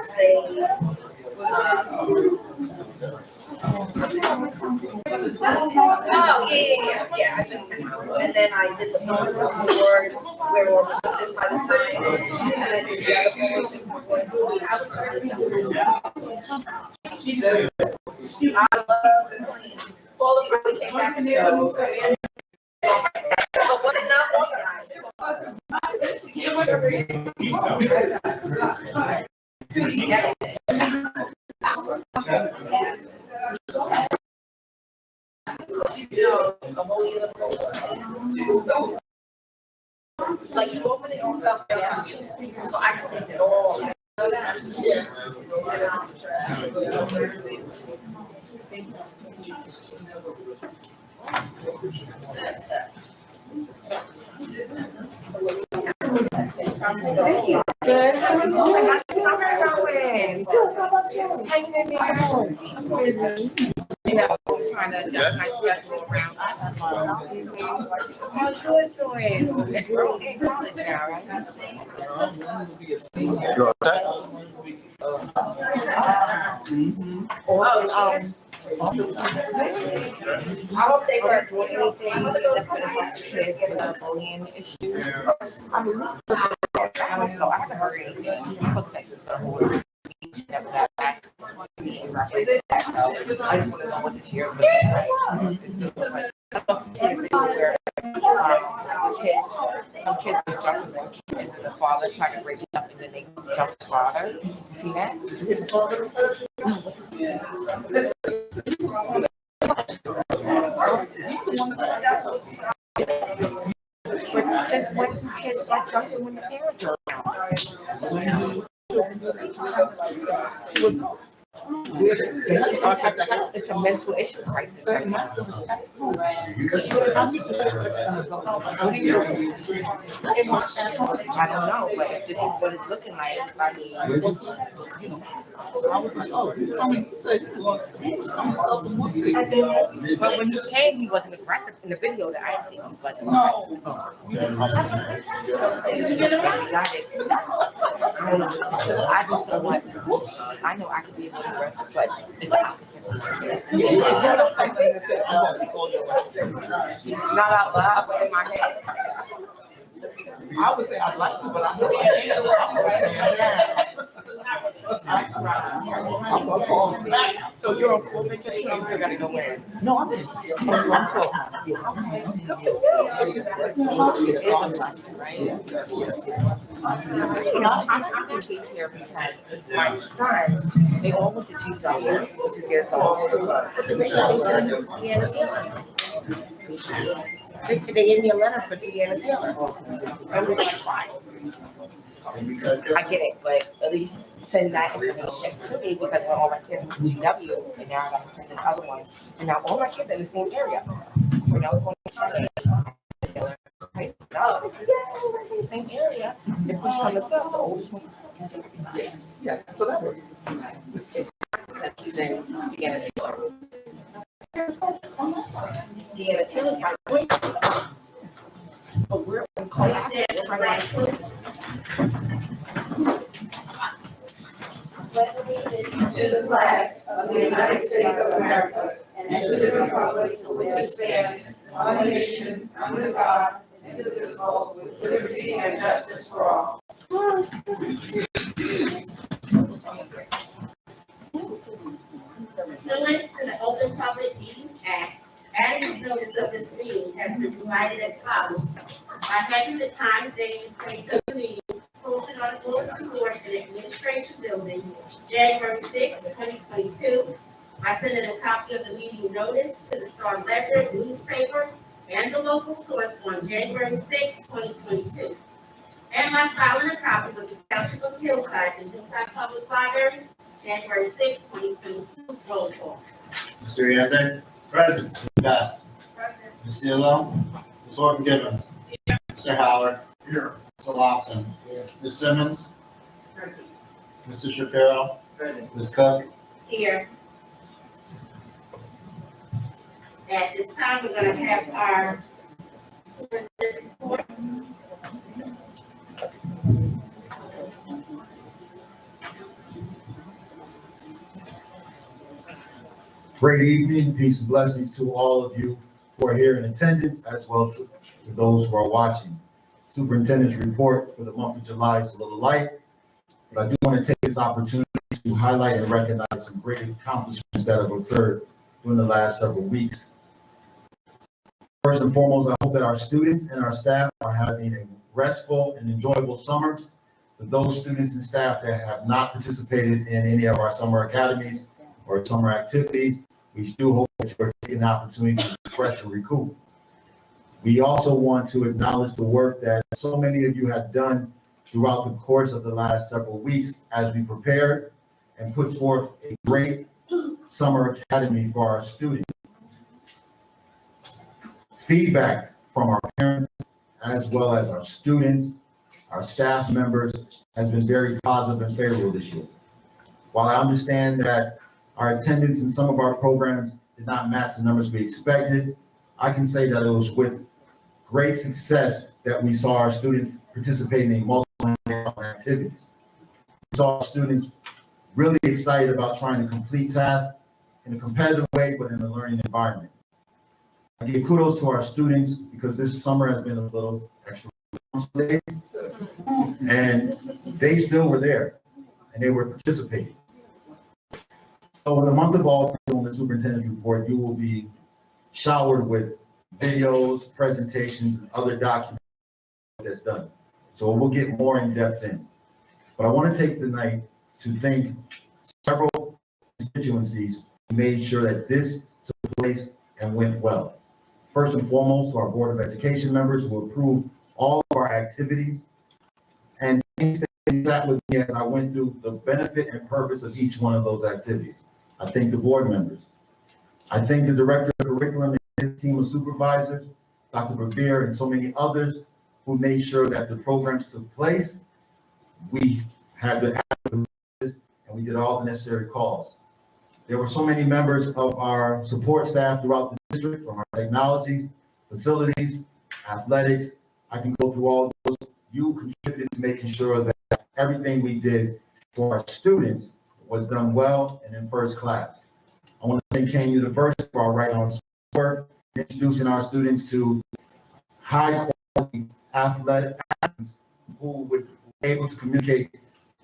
say, oh, yeah. And then I did the bulletin board where all the students had to sign it, and I did the other bulletin board. I was very all of it came back to school. But was it not organized? Like you open it yourself down, so I cleaned it all. Good. How are you doing? How's the summer going? Hanging in there. You know, trying to adjust my schedule around. How's yours doing? It's girl in college now, right? I hope they were doing anything that's going to help kids with the bullying issue. So I haven't heard anything. Looks like it's going to hold a speech that was at so I just want to know what this year is looking like. Some kids were jumping and then the father tried to break it up and then they jumped the father. You see that? But since when do kids start jumping when the parents are around? It's a mental issue crisis right now. I don't know, but if this is what it's looking like, I mean, but when he came, he wasn't aggressive. In the video that I see, he wasn't aggressive. I just don't want. I know I could be a little aggressive, but it's the opposite. Not out loud, but in my head. I would say I'd like to, but I'm not So you're on full vacation, you still gotta go in? No, I'm in. I'm 12. I'm taking care because my son, they all went to GW, which is their song school. They gave me a letter for Deanna Taylor. I was like, why? I get it, but at least send that information to me because when all my kids went to GW, and now I got to send this other one, and now all my kids are in the same area. So now it's going to Taylor. The same area. If push comes up, the oldest one. Yeah, so that works. She's in Deanna Taylor. Deanna Taylor got away. But we're going to call after. To the flag of the United States of America and to the republic for which it stands, one nation, under God, indivisible, with liberty and justice for all. Pursuant to the Open Public Meetings Act, adding notice of this meeting has been provided as follows. By having the time, date, and place of the meeting posted on the bulletin board in the Administration Building, January 6, 2022, I sent a copy of the meeting notice to the Star Ledger newspaper and the local source on January 6, 2022. And by filing a copy with the Township of Hillside and Hillside Public Library, January 6, 2022. Roll call. Mr. Yannick? Present. Ms. Best? Present. Ms. Cielo? Ms. Horton Gibbons? Mr. Howard? Here. Mr. Lawson? Here. Ms. Simmons? Present. Mr. Shapiro? Present. Ms. Cook? Here. At this time, we're going to have our superintendent's report. Great evening, peace and blessings to all of you who are here in attendance, as well to those who are watching. Superintendent's report for the month of July is a little light, but I do want to take this opportunity to highlight and recognize some great accomplishments that have occurred during the last several weeks. First and foremost, I hope that our students and our staff are having a restful and enjoyable summer. For those students and staff that have not participated in any of our summer academies or summer activities, we do hope that you're taking the opportunity to refresh and recoup. We also want to acknowledge the work that so many of you have done throughout the course of the last several weeks as we prepared and put forth a great summer academy for our students. Feedback from our parents, as well as our students, our staff members, has been very positive and favorable this year. While I understand that our attendance in some of our programs did not match the numbers we expected, I can say that it was with great success that we saw our students participating in multiple activities. We saw our students really excited about trying to complete tasks in a competitive way, but in a learning environment. I give kudos to our students because this summer has been a little extra days, and they still were there and they were participating. So in the month of August, on the superintendent's report, you will be showered with videos, presentations, and other documents that's done. So we'll get more in depth in. But I want to take tonight to thank several constituencies who made sure that this took place and went well. First and foremost, to our Board of Education members who approved all of our activities, and sat with me as I went through the benefit and purpose of each one of those activities. I thank the board members. I thank the director of curriculum and his team of supervisors, Dr. Bavir, and so many others who made sure that the programs took place. We had the and we did all the necessary calls. There were so many members of our support staff throughout the district, from our technology, facilities, athletics. I can go through all those. You contributed to making sure that everything we did for our students was done well and in first class. I want to thank Kane University for our right on work, introducing our students to high quality athletic athletes who would be able to communicate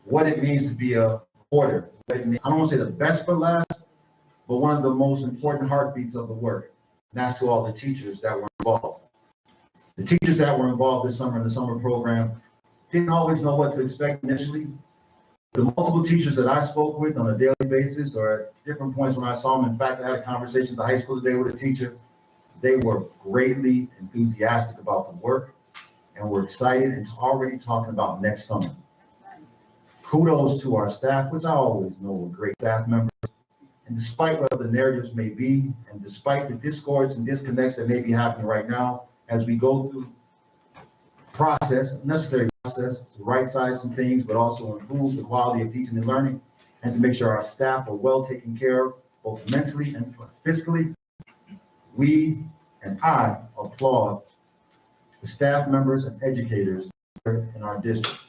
what it means to be a reporter. I don't want to say the best for last, but one of the most important heartbeats of the work. And that's to all the teachers that were involved. The teachers that were involved this summer in the summer program didn't always know what to expect initially. The multiple teachers that I spoke with on a daily basis or at different points when I saw them, in fact, I had a conversation at the high school today with a teacher. They were greatly enthusiastic about the work and were excited and already talking about next summer. Kudos to our staff, which I always know were great staff members. And despite what the narratives may be, and despite the discords and disconnects that may be happening right now, as we go through necessary process to right-size some things, but also improve the quality of teaching and learning, and to make sure our staff are well taken care of, both mentally and physically, we and I applaud the staff members and educators in our district.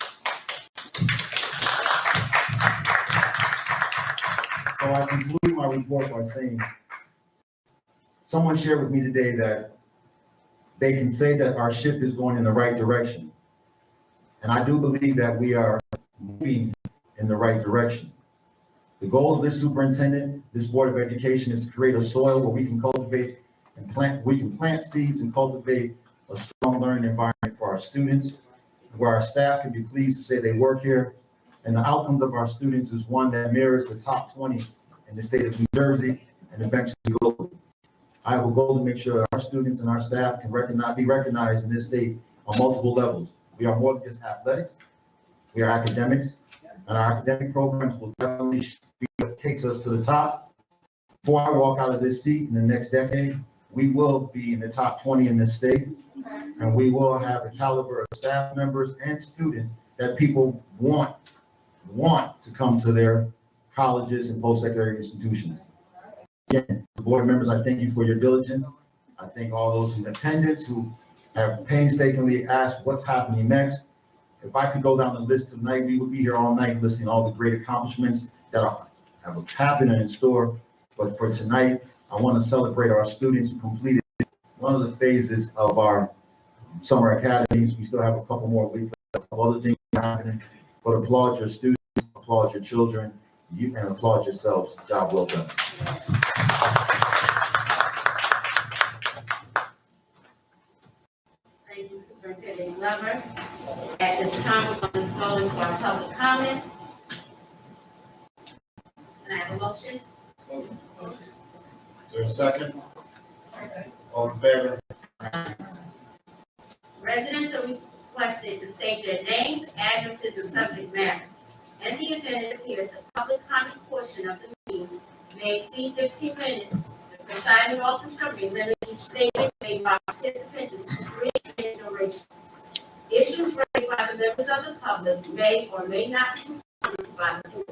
So I conclude my report by saying, someone shared with me today that they can say that our ship is going in the right direction. And I do believe that we are moving in the right direction. The goal of this superintendent, this Board of Education, is to create a soil where we can cultivate and plant seeds and cultivate a strong learning environment for our students, where our staff can be pleased to say they work here. And the outcomes of our students is one that mirrors the top 20 in the state of New Jersey and eventually globally. I have a goal to make sure that our students and our staff can be recognized in this state on multiple levels. We are more than just athletics. We are academics, and our academic programs will definitely be what takes us to the top. Before I walk out of this seat in the next decade, we will be in the top 20 in this state, and we will have the caliber of staff members and students that people want to come to their colleges and post-secondary institutions. Again, the board members, I thank you for your diligence. I thank all those in attendance who have painstakingly asked what's happening next. If I could go down the list tonight, we would be here all night listing all the great accomplishments that have happened and in store. But for tonight, I want to celebrate our students who completed one of the phases of our summer academies. We still have a couple more weeks of other things happening, but applaud your students, applaud your children, and applaud yourselves. Job well done. Thank you, Superintendent Glover. At this time, we're going to go into our public comments. Can I have a motion? Is there a second? All in favor? Residents are requested to state their names, addresses, and subject matter. In the event it appears the public comment portion of the meeting may exceed 15 minutes, the presiding officer may limit each statement made by participants to 3-minute durations. Issues raised by the members of the public may or may not be responded to by the board.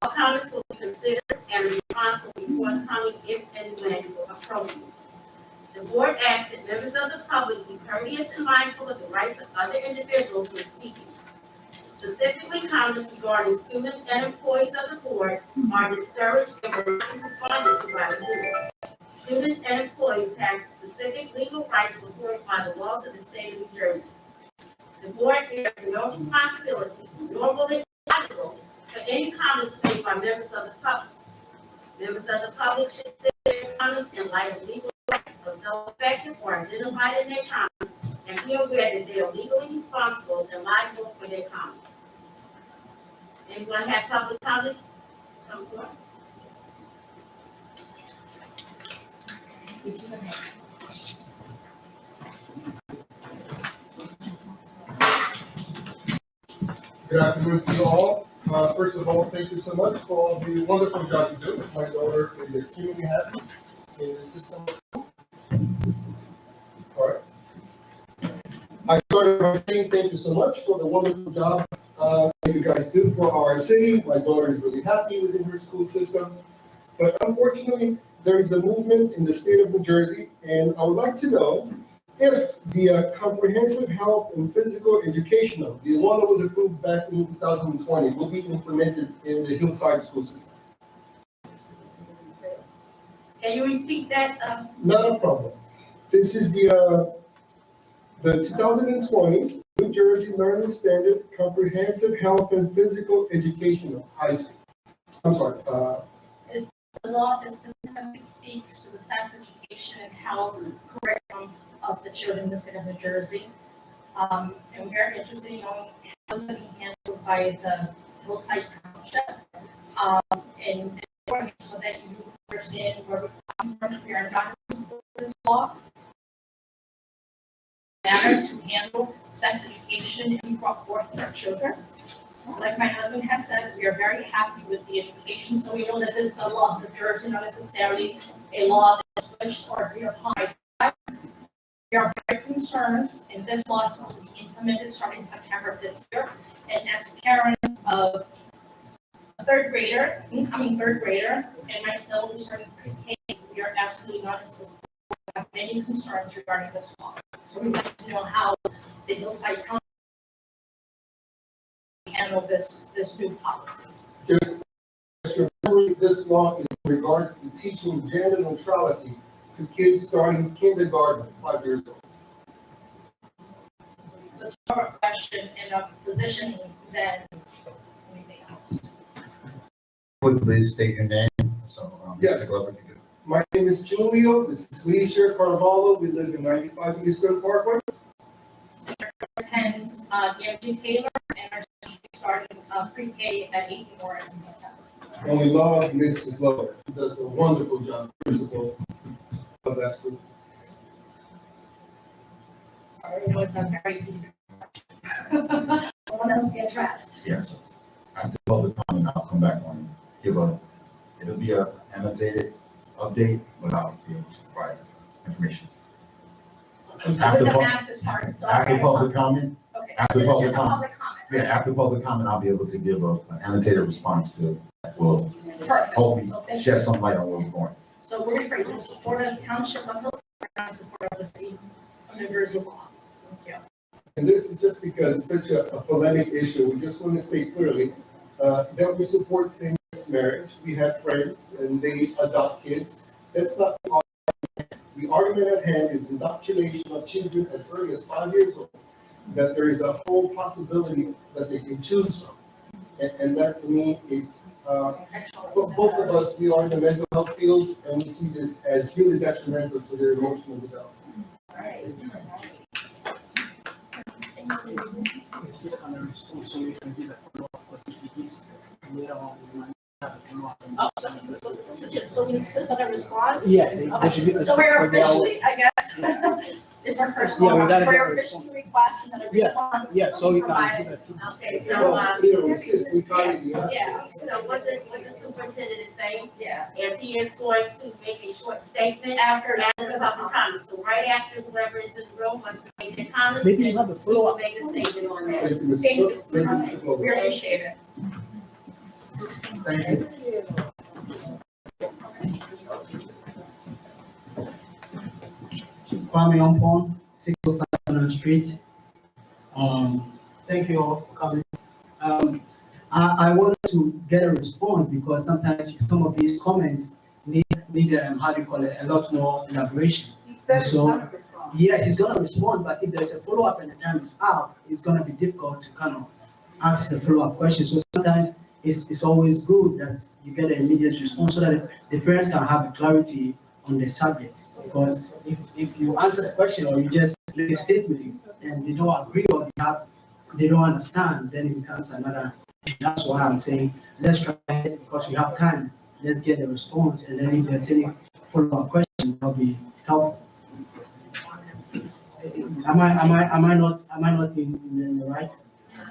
All comments will be considered and response will be forthcoming if and when appropriate. The board asks that members of the public be courteous and mindful of the rights of other individuals when speaking. Specifically, comments regarding students and employees of the board are discouraged and will not be responded to by the board. Students and employees have specific legal rights afforded by the laws of the state of New Jersey. The board bears no responsibility, nor will it be liable for any comments made by members of the public. Members of the public should consider their comments in light of legal rights of those affected or identified in their comments and be aware that they are legally responsible and liable for their comments. Anyone have public comments? Come forward. Good afternoon to you all. First of all, thank you so much for all the wonderful job you do. My daughter is extremely happy in the system. All right. I started by saying thank you so much for the wonderful job that you guys do for our city. My daughter is really happy within her school system. But unfortunately, there is a movement in the state of New Jersey, and I would like to know if the comprehensive health and physical educational, the one that was approved back in 2020, will be implemented in the Hillside school system. Can you repeat that? Not a problem. This is the 2020 New Jersey Learning Standard Comprehensive Health and Physical Educational High School. I'm sorry. The law that specifically speaks to the sex education and health curriculum of the children in the state of New Jersey. And we're interested in knowing how it's being handled by the Hillside Township. And so that you understand where we're coming from, we are not supporting this law. Manner to handle sex education and brought forth to our children. Like my husband has said, we are very happy with the education, so we know that this is a law of New Jersey, not necessarily a law that is switched or reapplied. We are very concerned, and this law is supposed to be implemented starting September of this year. And as parents of a third grader, incoming third grader, and myself who's starting pre-K, we are absolutely not in support. We have many concerns regarding this law. So we'd like to know how the Hillside Township handle this new policy. Just this law is in regards to teaching gender neutrality to kids starting kindergarten, 5 years old. So it's more a question and a positioning than anything else. Please state your name. So, Yes. Mr. Glover, you My name is Julio. This is Leisure Carvalho. We live in 95 Eastern Parkway. Attends the MG Taylor and our starting pre-K at 18 Morris in September. And we love Mrs. Lover. She does a wonderful job, principal of that school. Sorry, I know it's a very deep. No one else get addressed. Yes. After public comment, I'll come back on, it'll be a annotated update, but I'll be able to provide information. After The pub- mask is hard, so After okay. public comment, Okay, after so this is public just a comment. public comment. Yeah, after public comment, I'll be able to give an annotated response to, will Perfect. hopefully So thank you. shed some light on where we're going. So we're in support of the township of Hillside, not in support of the state of New Jersey law. Thank you. And this is just because it's such a polemic issue. We just want to state clearly that we support same marriage, we have friends and they adopt kids. That's not the argument. The argument at hand is indoctrination of children as early as 5 years old, that there is a whole possibility that they can choose from. And that to me, it's, both of us, we are in the mental health field and we see this as really detrimental to their emotional development. Insist on a response so we can do the follow-up possibilities later on. We might have a follow-up. Oh, so we insist on a response? Yeah. Okay, so we're officially, I guess, it's our first Yeah, we one, gotta so get a we're officially requesting that a Yeah, response. Yeah, so we can provided. do that. Okay, so, You know, insist, we probably, Yeah, so what the superintendent is saying yeah. is he is going to make a short statement After, after the public comments. So right after whoever is in the room wants to make their comments, Maybe then you have a we will follow-up. make a statement on that. thank you, Mr. Thank you. Cook. Thank you, Mr. Cook. we appreciate it. Thank you. Kwame Ompong, 605 on Street. Thank you all for coming. I wanted to get a response because sometimes some of these comments need how do you call it, a lot more elaboration. So, yeah, he's gonna respond, but if there's a follow-up and the time is up, it's gonna be difficult to kind of ask the follow-up question. So sometimes it's always good that you get an immediate response so that the parents can have a clarity on the subject. Because if you answer the question or you just make a statement and they don't agree or they don't understand, then it becomes another. That's why I'm saying let's try it because we have time. Let's get the response, and then if there's any follow-up question, that'll be helpful. Am I not in the right?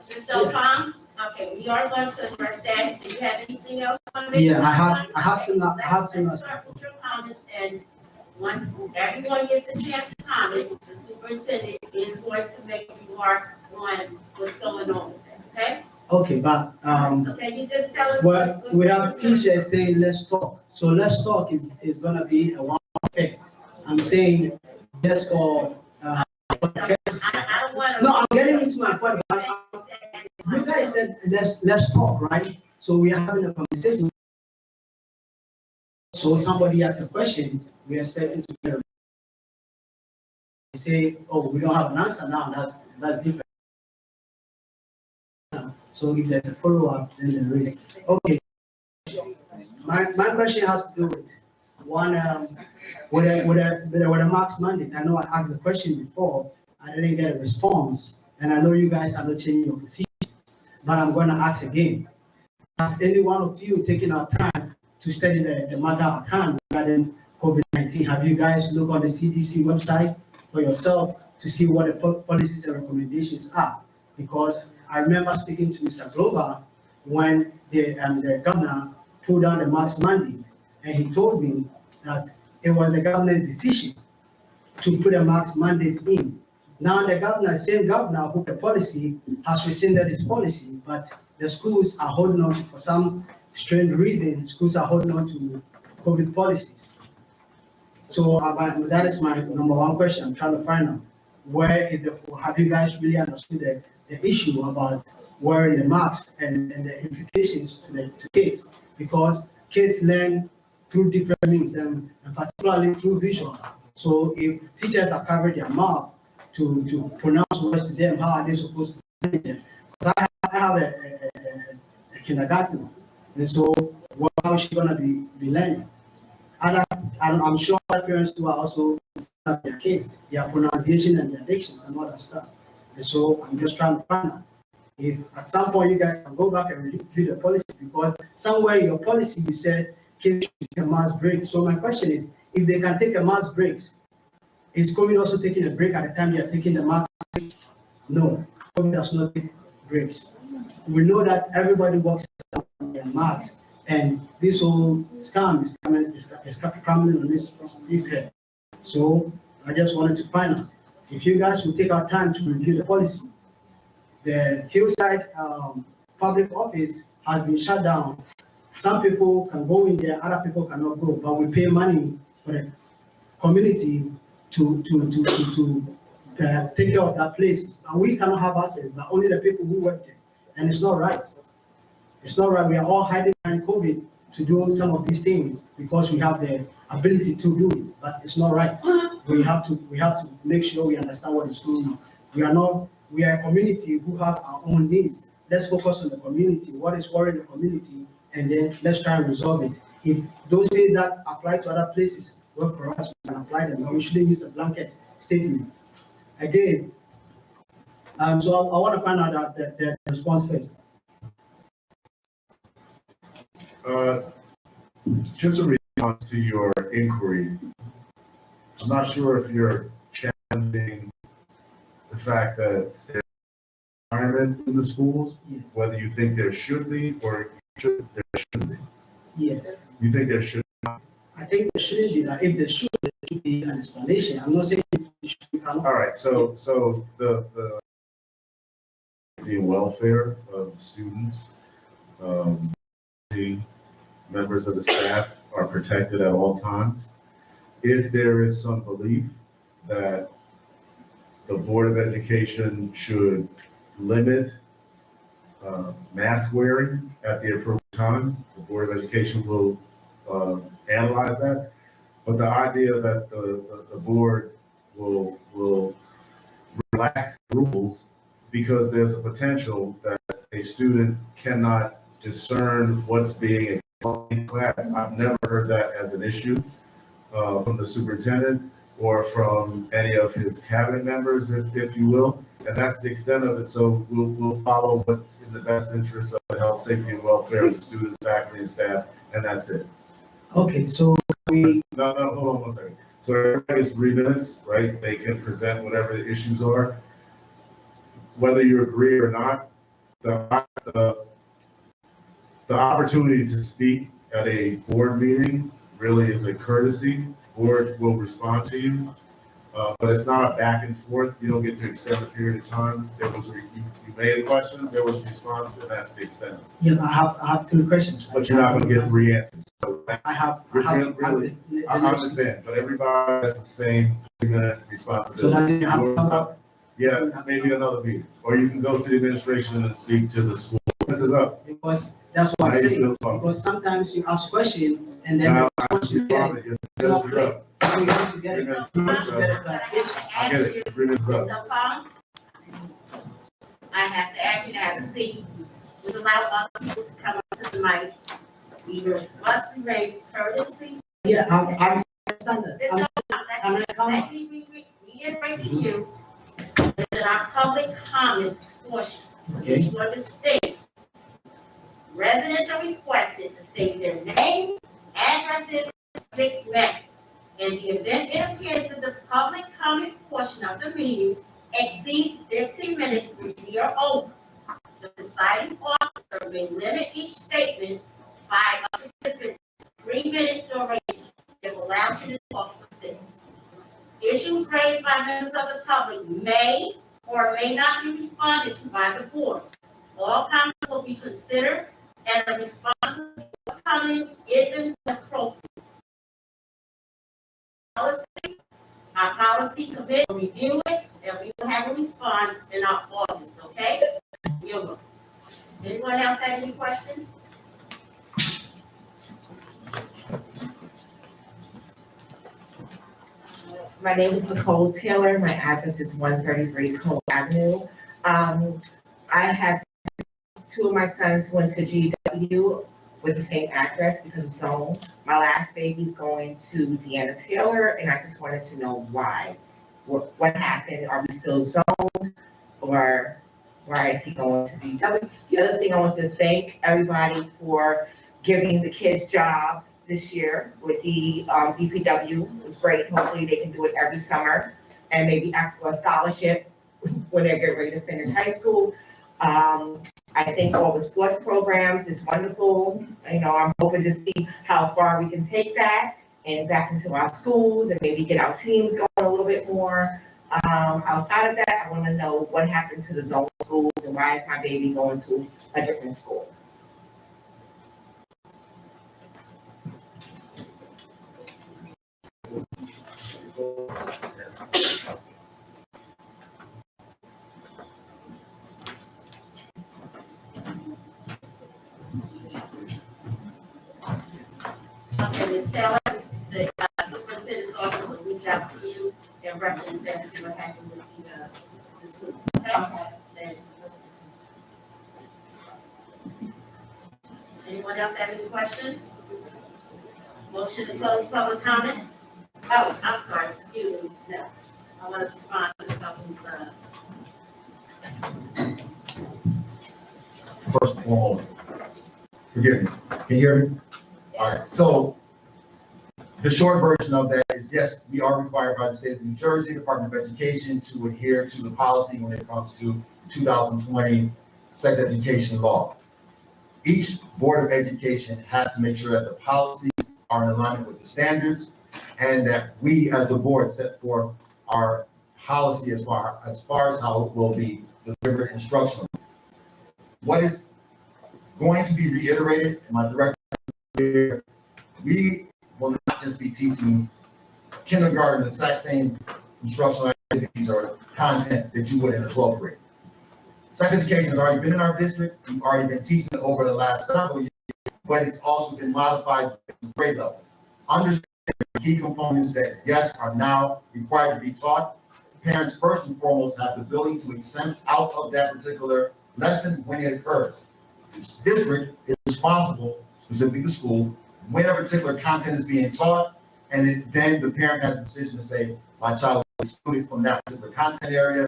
Mr. O'Connor, okay, we are going to address that. Do you have anything else you want to make? Yeah, I have some. Let's start with your comments, and once everyone gets a chance to comment, the superintendent is going to make a remark on what's going on, okay? Okay, but So can you just tell us? well, we have teachers saying let's talk. So let's talk is gonna be a one effect. I'm saying just for I don't want to. no, I'm getting into my point. You guys said let's talk, right? So we are having a conversation. So somebody asks a question, we are expecting to get a say, oh, we don't have an answer now. That's different. So if there's a follow-up, then there is. Okay. My question has to do with one with a marks mandate. I know I asked the question before, I didn't get a response, and I know you guys are not changing your position, but I'm going to ask again. Has any one of you taken our time to study the matter at hand regarding COVID-19? Have you guys looked on the CDC website for yourself to see what the policies and recommendations are? Because I remember speaking to Mr. Glover when the governor pulled down the mask mandate, and he told me that it was the governor's decision to put a mask mandate in. Now the same governor who put the policy has rescinded his policy, but the schools are holding on to, for some strange reason, schools are holding on to COVID policies. So that is my number one question. I'm trying to find out have you guys really understood the issue about wearing the mask and the implications to kids? Because kids learn through different means and particularly through visual. So if teachers are covering their mouth to pronounce words to them, how are they supposed to do them? Because I have a kindergarten, and so how is she gonna be learning? And I'm sure parents too are also studying their kids, their pronunciation and their dictions and all that stuff. And so I'm just trying to find out if at some point you guys can go back and review the policy, because somewhere in your policy you said kids should take a mask break. So my question is, if they can take a mask breaks, is COVID also taking a break at the time they are taking the mask breaks? No, COVID does not take breaks. We know that everybody works on their masks, and this whole scam is coming on this head. So I just wanted to find out if you guys will take our time to review the policy. The Hillside public office has been shut down. Some people can go in there, other people cannot go, but we pay money for the community to take care of that place. And we cannot have access, but only the people who work there. And it's not right. It's not right. We are all hiding behind COVID to do some of these things because we have the ability to do it, but it's not right. We have to make sure we understand what is going on. We are a community who have our own needs. Let's focus on the community, what is worrying the community, and then let's try and resolve it. If those things that apply to other places work for us, we can apply them, but we shouldn't use a blanket statement. Again, so I want to find out the response first. Just a response to your inquiry. I'm not sure if you're challenging the fact that there's environment in the schools, Yes. whether you think there should be or there shouldn't be. Yes. You think there should? I think there shouldn't be that. If there should be an explanation. I'm not saying it should be. All right. So the welfare of students, the members of the staff are protected at all times. If there is some belief that the Board of Education should limit mask wearing at the appropriate time, the Board of Education will analyze that. But the idea that the board will relax rules because there's a potential that a student cannot discern what's being explained in class, I've never heard that as an issue from the superintendent or from any of his cabinet members, if you will. And that's the extent of it. So we'll follow what's in the best interest of the health, safety, and welfare of the students, faculty, and staff, and that's it. Okay, so we. No, hold on one second. So everybody gets 3 minutes, right? They can present whatever the issues are. Whether you agree or not, the opportunity to speak at a board meeting really is a courtesy. Board will respond to you, but it's not a back and forth. You don't get to extend the period of time. You made a question, there was a response, and that's the extent. Yeah, I have 2 questions. But you're not going to get 3 answers. So I understand, but everybody has the same 3-minute responsibility. So then you have Yeah, maybe another meeting, or you can go to the administration and speak to the school. This is up. because that's what Now I'm you're saying. still talking. Because sometimes you ask question and then Now, once you get it, This is up. you have to get it. 3 minutes. You have to get a clarification. I get it. 3 minutes up. Mr. Pong, I have to ask you to have a seat. Please allow other people to come up to the mic. You must be ready courtesy. Yeah, I'm understand that. I'm not coming. Let me reiterate to you that our public comment portion, so that you understand. Residents are requested to state their names, addresses, and strict matter. In the event it appears that the public comment portion of the meeting exceeds 15 minutes, which we are over, the deciding officer may limit each statement by a participant 3-minute duration if allowed to talk for 6. Issues raised by members of the public may or may not be responded to by the board. All comments will be considered and a response to the comment if appropriate. Our policy committee will review it and we will have a response in our August, okay? You're welcome. Anyone else have any questions? My name is Nicole Taylor. My address is 133 Cole Avenue. I have 2 of my sons went to GW with the same address because of zone. My last baby's going to Deanna Taylor, and I just wanted to know why. What happened? Are we still zoned, or why is he going to GW? The other thing, I want to thank everybody for giving the kids jobs this year with the DPW. It was great. Hopefully they can do it every summer and maybe ask for a scholarship when they get ready to finish high school. I think all the sports programs is wonderful. You know, I'm hoping to see how far we can take that and back into our schools and maybe get our teams going a little bit more. Outside of that, I want to know what happened to the zone schools and why is my baby going to a different school? And Ms. Taylor, the superintendent's office will reach out to you and reference that to what happened with the schools, okay? Then- Anyone else have any questions? Motion to close public comments? Oh, I'm sorry, excuse me, no. I want to respond to something's, First and foremost, forgive me, can you hear me? All right, so the short version of that is, yes, we are required by the state of New Jersey Department of Education to adhere to the policy when it comes to 2020 sex education law. Each Board of Education has to make sure that the policies are in alignment with the standards and that we as the board set forth our policy as far as how it will be delivered instructionally. What is going to be reiterated in my director here, we will not just be teaching kindergarten the exact same instructional activities or content that you would in the 12th grade. Sex education has already been in our district. We've already been teaching it over the last several years, but it's also been modified to grade level. Understand the key components that, yes, are now required to be taught. Parents, first and foremost, have the ability to exempt out of that particular lesson when it occurs. This district is responsible, specifically the school, when a particular content is being taught, and then the parent has a decision to say, my child will be excluded from that particular content area,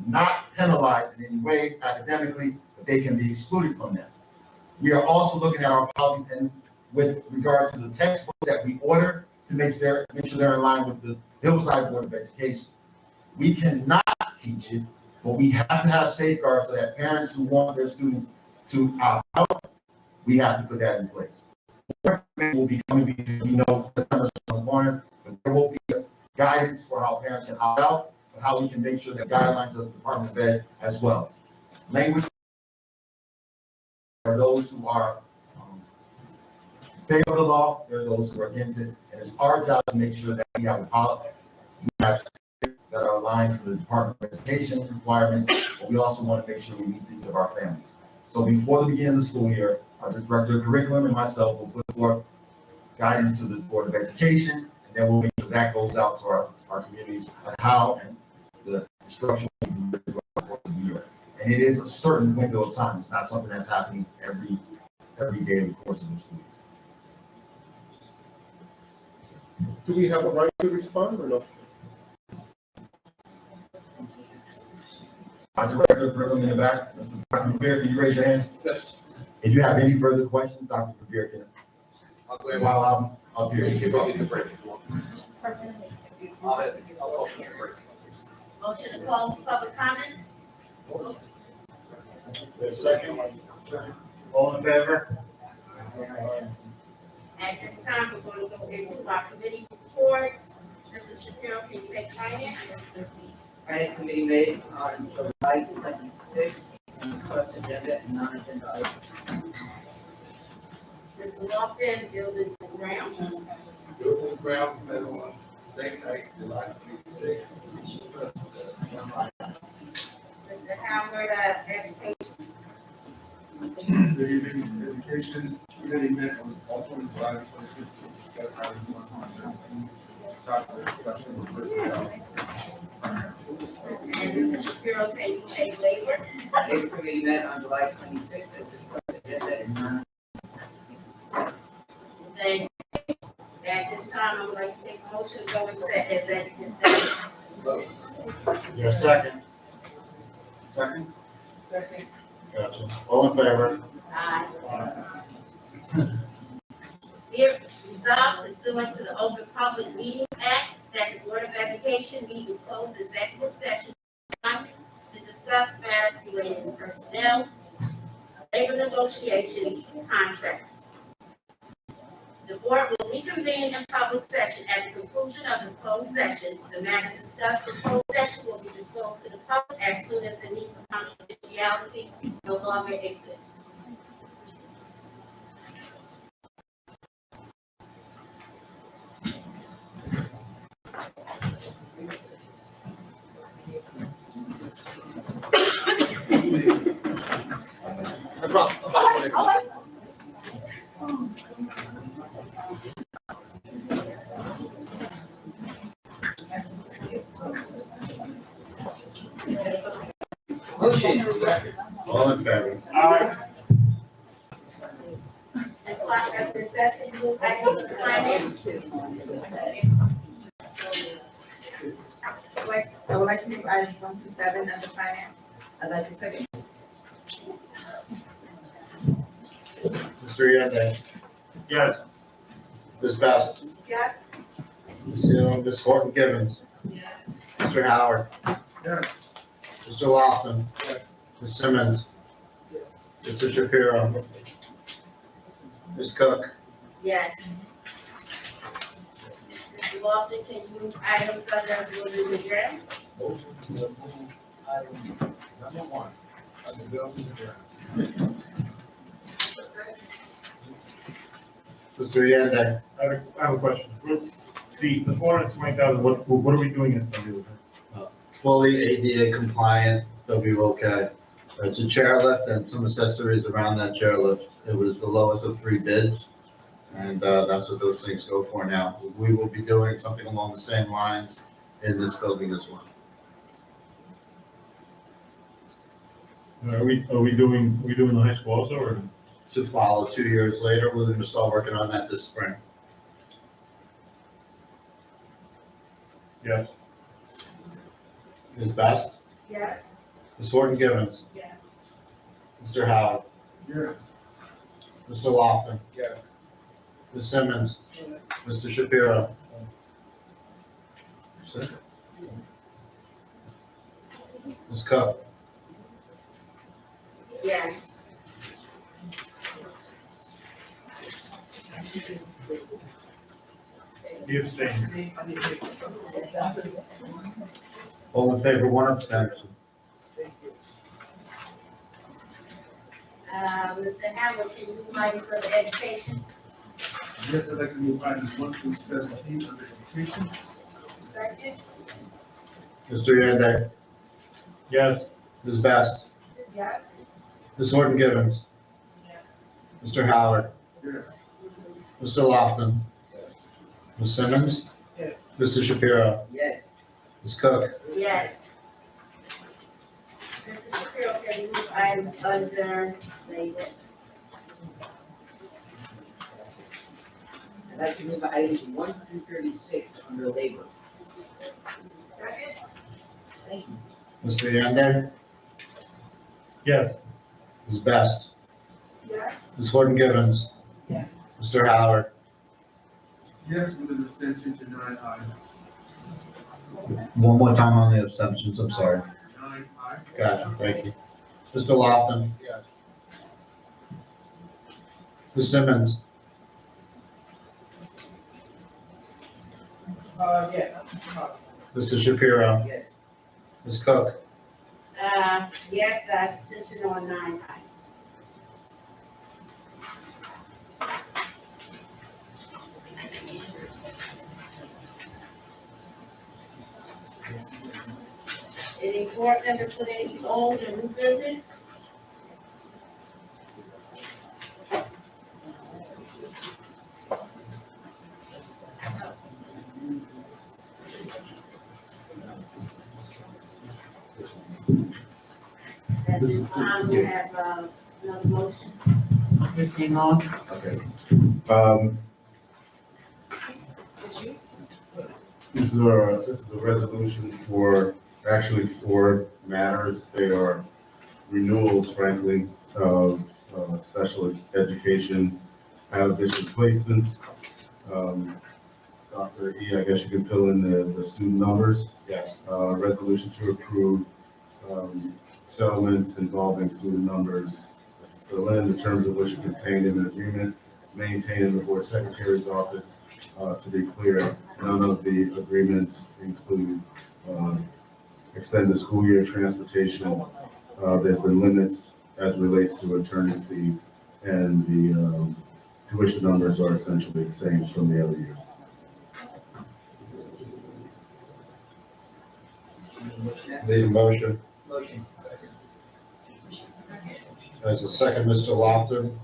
not penalized in any way academically, but they can be excluded from that. We are also looking at our policies and with regard to the textbooks that we order to make sure they're in line with the Hillside Board of Education. We cannot teach it, but we have to have safeguards so that parents who want their students to opt out, we have to put that in place. More information will be coming, because you know, September's on the corner, but there will be guidance for how parents can opt out, and how we can make sure that guidelines of the Department of Ed as well. Language are those who are favor of the law, there are those who are against it, and it's our job to make sure that we have a policy that are aligned to the Department of Education requirements, but we also want to make sure we meet the needs of our families. So before the beginning of the school year, our Director of Curriculum and myself will put forth guidance to the Board of Education, and then we'll make sure that goes out to our communities on how and the instruction will be delivered throughout the course of the year. And it is a certain window of time. It's not something that's happening every day in the course of the school year. Do we have a right to respond or no? Our Director of Curriculum in the back, Mr. Dr. Revere, can you raise your hand? Yes. If you have any further questions, Dr. Revere can, while I'm up here, you can talk. Motion to close public comments? There's a second. All in favor? At this time, we're going to go into our committee reports. Mr. Shapiro, can you take finance? Finance Committee met on July 26th and discussed agenda and non-agenda items. Mr. Lofton, Buildings and Grounds. Buildings and Grounds met on same night, July 26th. Mr. Howard, Education. The evening education committee met on also on July 26th to discuss items 117. Topic discussion with personnel. And Mr. Shapiro, can you take labor? Labor Committee met on July 26th and discussed agenda and non. Thank you. At this time, I would like to take a motion to go into executive session. Your second. Second? Second. Gotcha. All in favor? Aye. Be resolved pursuant to the Open Public Meetings Act that the Board of Education meet with closed executive session to discuss matters related to personnel, labor negotiations, and contracts. The board will reconvene in public session at the conclusion of the closed session. The matters discussed in closed session will be disclosed to the public as soon as the need for confidentiality no longer exists. No problem. Motion. All in favor? As part of discussing new items of finance. I would like to move items 1 through 7 under finance. I'd like to second. Mr. Yende? Yes. Ms. Best? Yes. Ms. Horton Givens? Mr. Howard? Yes. Mr. Lofton? Yes. Ms. Simmons? Mr. Shapiro? Ms. Cook? Yes. Mr. Lofton, can you move items under buildings and grounds? Number 1, on the buildings and Mr. Yende? I have a question. The 420,000, what are we doing it under? Fully ADA compliant, WOK. It's a chairlift and some accessories around that chairlift. It was the lowest of 3 bids. And that's what those things go for now. We will be doing something along the same lines in this building as well. Are we doing the high school also, or? To follow 2 years later, we're going to start working on that this spring. Yes. Ms. Best? Yes. Ms. Horton Givens? Yes. Mr. Howard? Yes. Mr. Lofton? Yes. Ms. Simmons? Mr. Shapiro? Ms. Cook? Yes. Be abstained. All in favor, 1 abstention. Mr. Howard, can you move items under education? Yes, I'd like to move items 1 through 17 under education. Second. Mr. Yende? Yes. Ms. Best? Yes. Ms. Horton Givens? Mr. Howard? Yes. Mr. Lofton? Ms. Simmons? Yes. Mr. Shapiro? Yes. Ms. Cook? Yes. Mr. Shapiro, can you move items under labor? I'd like to move items 1 through 36 under labor. Second. Thank you. Mr. Yende? Yes. Ms. Best? Yes. Ms. Horton Givens? Yeah. Mr. Howard? Yes, with an abstention to 9I. One more time on the abstentions, I'm sorry. 9I. Gotcha, thank you. Mr. Lofton? Yes. Ms. Simmons? Yes. Mr. Shapiro? Yes. Ms. Cook? Yes, abstention on 9I. Any board members with any old or new business? At this time, we have another motion. Okay. This is a resolution for, actually 4 matters. They are renewals, frankly, of special education, out-of-district placements. Dr. E, I guess you can fill in the student numbers. Yes. Resolution to approve settlements involving student numbers, Berlin, the terms of which are contained in an agreement maintained in the board secretary's office. To be clear, none of the agreements include extend the school year transportation. There's been limits as it relates to attorney's fees, and the tuition numbers are essentially the same from the other years. Need a motion? Motion. As a second, Mr. Lofton.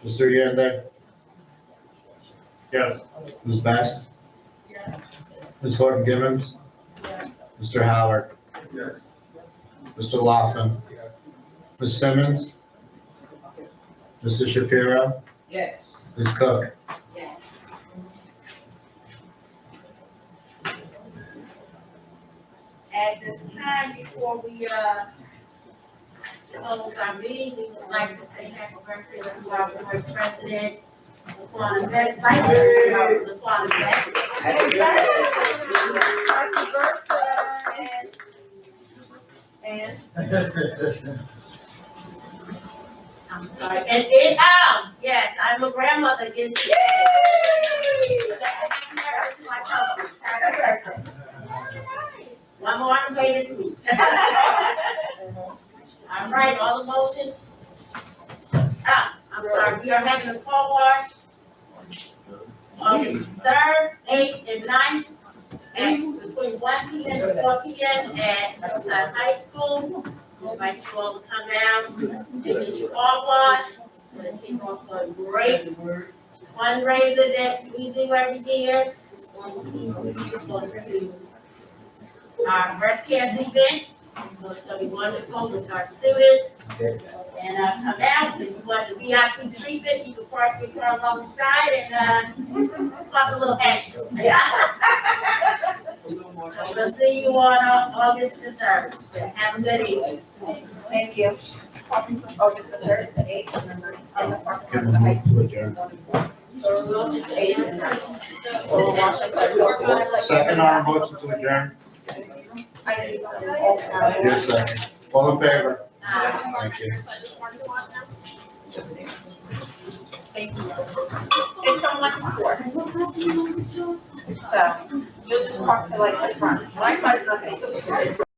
Mr. Yende? Yes. Ms. Best? Ms. Horton Givens? Mr. Howard? Yes. Mr. Laughlin. Ms. Simmons. Mr. Shapiro. Yes. Ms. Cook. Yes. At this time, before we, close our meeting, we would like to say happy birthday to our board president, LaQuanna Best, Vice President LaQuanna Best. Happy birthday. And I'm sorry, and yes, I'm a grandmother again today. One more on the way this week. All right, all the motions. I'm sorry, we are having a car wash August 3rd, 8th, and 9th, and between 1 p.m. and 4 p.m. at Hillside High School. I invite you all to come down and get your car washed. It's gonna kick off a great fundraiser that we do every year. It's going to our breast cancer event. So it's gonna be wonderful with our students. And come out, if you want the VIP treatment, you can park your car alongside and cost a little extra. So we'll see you on August the 3rd. Have a good evening. thank you. August the 3rd, the 8th, and the 4th. Give them a motion to adjourn. So we'll just eight and nine. Second on the motion to adjourn. I need some. Yes, second. All in favor? Thank you. It's from 1 to 4. So, you'll just walk to like the front. My side's not taking.